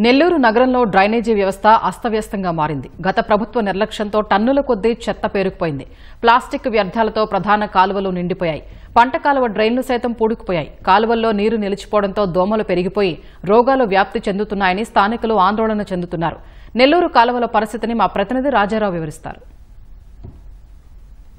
నెల్లూరు నగరంలో డ్రైనేజీ వ్యవస్థ అస్తవ్యస్తంగా మారింది. గత ప్రభుత్వ నిర్లక్ష్యంతో టన్నుల కొద్దీ చెత్త పేరుకుపోయింది. ప్లాస్టిక్ వ్యర్థాలతో ప్రధాన కాలువలు నిండిపోయాయి. పంట కాలువ డ్రైన్లు సైతం పూడుకుపోయాయి. కాలువల్లో నీరు నిలిచిపోవడంతో దోమలు పెరిగిపోయి రోగాలు వ్యాప్తి చెందుతున్నాయని స్థానికులు ఆందోళన చెందుతున్నారు. నెల్లూరు కాలువల పరిస్థితిని మా ప్రతినిధి రాజారావు వివరిస్తారు.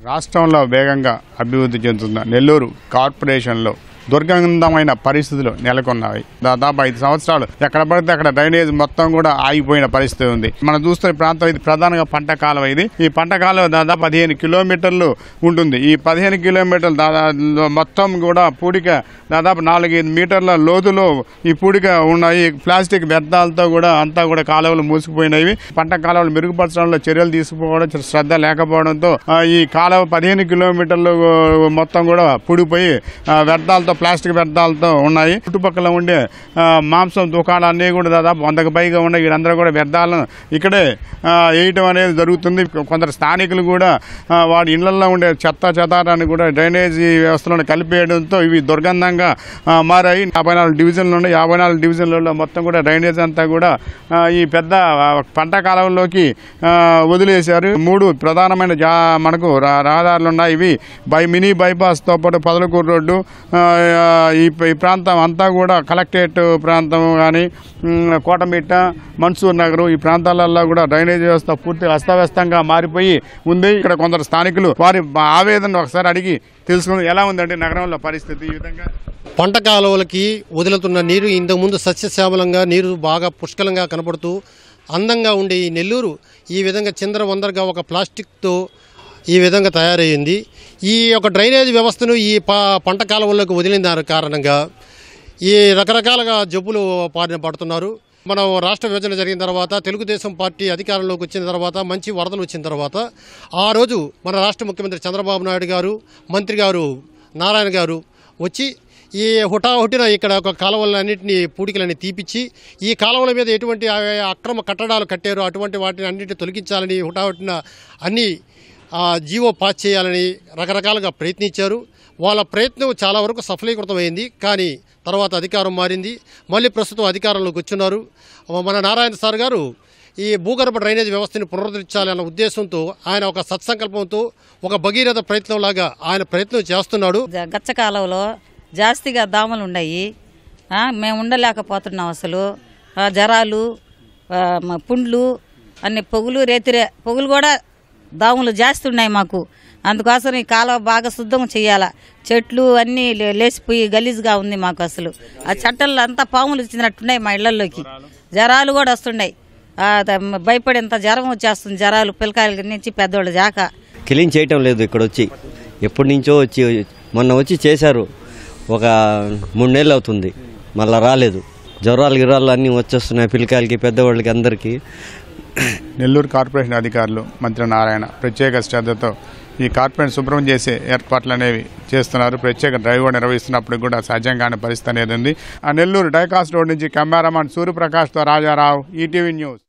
రాష్ట్రంలో వేగంగా అభివృద్ధి చెందుతున్న నెల్లూరు కార్పొరేషన్లో దుర్గంధమైన పరిస్థితులు నెలకొన్నాయి. దాదాపు 5 సంవత్సరాలు ఎక్కడ పడితే అక్కడ డ్రైనేజ్ మొత్తం కూడా ఆగిపోయిన పరిస్థితి ఉంది. మనం చూస్తున్న ప్రాంతం ఇది ప్రధానంగా పంట కాలువ. ఈ పంట కాలువ దాదాపు 15 కిలోమీటర్లు ఉంటుంది. ఈ 15 కిలోమీటర్లు మొత్తం కూడా పూడిక దాదాపు 4-5 మీటర్ల లోతులో ఈ పూడిక ఉన్నాయి. ప్లాస్టిక్ వ్యర్థాలతో కూడా అంతా కూడా కాలువలు మూసుకుపోయినవి. పంట కాలువలు మెరుగుపరచడంలో చర్యలు తీసుకోవడం శ్రద్ధ లేకపోవడంతో ఈ కాలువ 15 కిలోమీటర్లు మొత్తం కూడా పూడిపోయి వ్యర్థాలతో ప్లాస్టిక్ వ్యర్థాలతో ఉన్నాయి. చుట్టుపక్కల ఉండే మాంసం దుకాణాలన్నీ కూడా దాదాపు 100కు పైగా ఉన్నాయి. వీరందరూ కూడా వ్యర్థాలను ఇక్కడే వేయటం అనేది జరుగుతుంది. కొందరు స్థానికులు కూడా వాడి ఇళ్లలో ఉండే చెదారాన్ని కూడా డ్రైనేజీ వ్యవస్థలో కలిపేయడంతో ఇవి దుర్గంధంగా మారాయి. 54 డివిజన్లు ఉన్నాయి. 54 డివిజన్లలో మొత్తం కూడా డ్రైనేజ్ అంతా కూడా ఈ పెద్ద పంట కాలంలోకి వదిలేశారు. 3 ప్రధానమైన మనకు రహదారులు ఉన్నాయి. ఇవి మినీ బైపాస్తో పాటు పొదలకూరు రోడ్డు, ఈ ప్రాంతం అంతా కూడా కలెక్టరేట్ ప్రాంతం కానీ కోటమిట్ట, మన్సూర్ నగర్ ఈ ప్రాంతాలలో కూడా డ్రైనేజ్ వ్యవస్థ పూర్తిగా అస్తవ్యస్తంగా మారిపోయి ఉంది. ఇక్కడ కొందరు స్థానికులు వారి ఆవేదన ఒకసారి అడిగి తెలుసుకుని ఎలా ఉందండి నగరంలో పరిస్థితి. ఈ విధంగా పంట కాలువలకి వదులుతున్న నీరు ఇంతకుముందు సస్యశ్యామలంగా నీరు బాగా పుష్కలంగా కనపడుతూ అందంగా ఉండే ఈ నెల్లూరు ఈ విధంగా చిందరవందరగా ఒక ప్లాస్టిక్తో ఈ విధంగా తయారయ్యింది. ఈ యొక్క డ్రైనేజ్ వ్యవస్థను ఈ పంట కాలువల్లోకి వదిలిన కారణంగా ఈ రకరకాలుగా జబ్బులు పడుతున్నారు. మనం రాష్ట్ర విభజన జరిగిన తర్వాత తెలుగుదేశం పార్టీ అధికారంలోకి వచ్చిన తర్వాత మంచి వరదలు వచ్చిన తర్వాత ఆ రోజు మన రాష్ట్ర ముఖ్యమంత్రి చంద్రబాబు నాయుడు గారు, మంత్రి గారు నారాయణ గారు వచ్చి ఈ హుటాహుటిన ఇక్కడ ఒక కాలువలన్నింటినీ పూడికలన్నీ తీపిచ్చి ఈ కాలువల మీద ఎటువంటి అక్రమ కట్టడాలు కట్టారో అటువంటి వాటిని అన్నింటినీ తొలగించాలని హుటాహుటిన అన్ని జీవో పాస్ చేయాలని రకరకాలుగా ప్రయత్నించారు. వాళ్ళ ప్రయత్నం చాలా వరకు సఫలీకృతమైంది. కానీ తర్వాత అధికారం మారింది. మళ్ళీ ప్రస్తుతం అధికారంలోకి వచ్చున్నారు. మన నారాయణ సార్ గారు ఈ భూగర్భ డ్రైనేజ్ వ్యవస్థని పునరుద్ధరించాలన్న ఉద్దేశంతో ఆయన ఒక సత్సంకల్పంతో ఒక భగీరథ ప్రయత్నంలాగా ఆయన ప్రయత్నం చేస్తున్నాడు. గచ్చ కాలువలో జాస్తిగా దోమలు ఉన్నాయి. మేము ఉండలేకపోతున్నాం. అసలు జ్వరాలు, పుండ్లు అన్ని పొగులు కూడా దోమలు జాస్తి ఉన్నాయి మాకు. అందుకోసం ఈ కాలువ బాగా శుద్ధం చేయాలా. చెట్లు అన్నీ లేచిపోయి గలీజ్గా ఉంది మాకు. అసలు ఆ చట్టంలో అంతా పాములు ఇచ్చినట్టున్నాయి మా ఇళ్లలోకి. జ్వరాలు కూడా వస్తున్నాయి. భయపడేంత జ్వరం వచ్చేస్తుంది. జ్వరాలు పిల్లకాయల నుంచి పెద్దోళ్ళ దాకా. క్లీన్ చేయటం లేదు. ఇక్కడ వచ్చి ఎప్పటి నుంచో మొన్న వచ్చి చేశారు. ఒక 3 నెలలు అవుతుంది. మళ్ళీ రాలేదు. జ్వరాలు అన్నీ వచ్చేస్తున్నాయి పిల్లకాయలకి, పెద్దవాళ్ళకి, అందరికీ. నెల్లూరు కార్పొరేషన్ అధికారులు మంత్రి నారాయణ ప్రత్యేక శ్రద్ధతో ఈ కార్పొరేషన్ శుభ్రం చేసే ఏర్పాట్లు అనేవి చేస్తున్నారు. ప్రత్యేక డ్రైవ్ కూడా నిర్వహిస్తున్నప్పుడు కూడా సహజంగానే పరిస్థితి అనేది ఉంది. ఆ నెల్లూరు డైకాస్ట్ రోడ్ నుంచి కెమెరామాన్ సూర్యప్రకాష్తో రాజారావు, ఈటీవీ న్యూస్.